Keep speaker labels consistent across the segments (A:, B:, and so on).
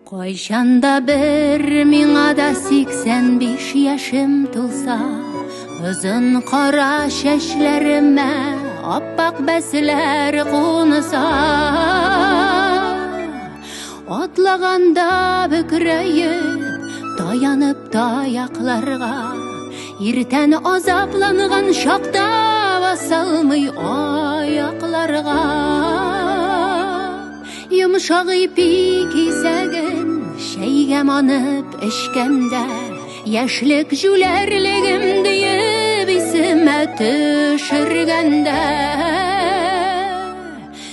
A: Кайчанда бир миңа да 85 яшым тулса, узун кара чәчләремә аппак бәсләр кунса, атлаганда бөкрәеп, таянып таякларга, иртән азапланган чакта басалмый аякларга. Йомшак ипи кисәген шәйгә манып эчкәндә, яшьлек җүләрлегем диеп исемә төшергәндә,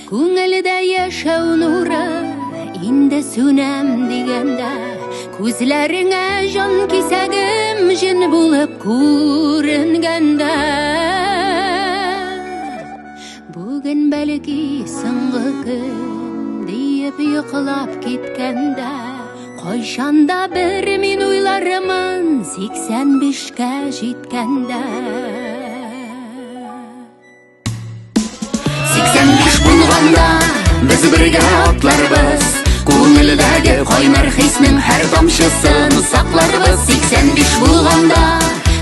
A: күңелдә яшәү нуры инде сүнәм дигәндә, күзләреңә җан кисәгем җен булып күренгәндә, бүген бәлки соңгы көн диеп йоклап киткәндә, кайчанда бер мин уйларымын 85-кә җиткәндә. 85 булганда без бергә атларбыз, күңелдәге кайнар хиснең һәр тамчысын сакларбыз. 85 булганда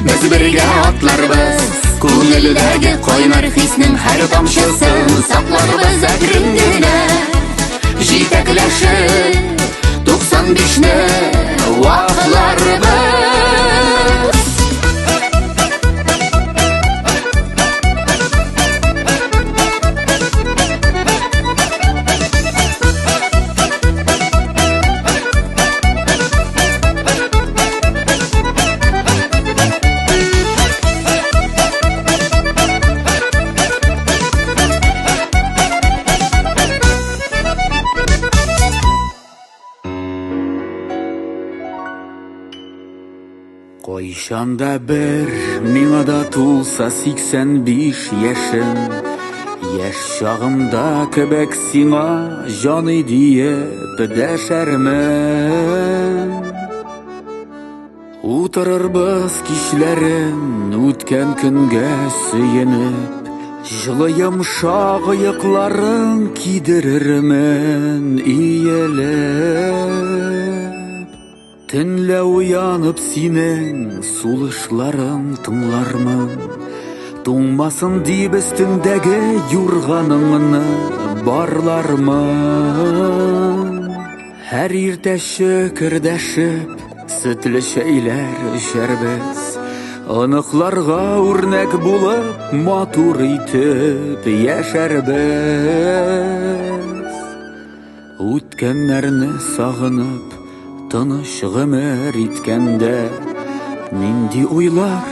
A: без бергә атларбыз, күңелдәге кайнар хиснең һәр тамчысын сакларбыз. Әкрен генә җитәкләшеп 95-не вакларбыз.
B: Кайчанда бер миңа да тулса 85 яшем, яшь чагымда кебек сиңа җаны диеп дәшәрмен. Утырырбыз кичләрен үткән көнгә сөенеп, җылы йомшак аякларын кидерермен иелеп. Төнлә уянып синең сулышларын тыңлармын, туңмасын дип өстеңдәге юрганыңны барлармын. Һәр иртә шөкердәшеп сөтле чәйләр эчәрбез, оныкларга үрнәк булып матур итеп яшәрбез. Үткәннәрне сагынып тыныч гомер иткәндә, нинди уйлар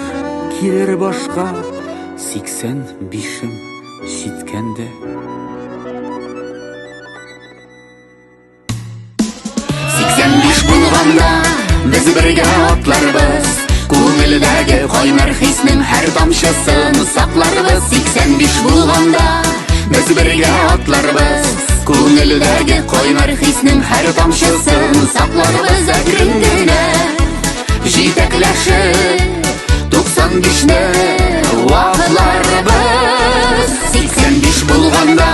B: килер башка 85-ем җиткәндә.
A: 85 булганда без бергә атларбыз, күңелдәге кайнар хиснең һәр тамчысын сакларбыз. 85 булганда без бергә атларбыз, күңелдәге кайнар хиснең һәр тамчысын сакларбыз. Әкрен генә җитәкләшеп 95-не вакларбыз. 85 булганда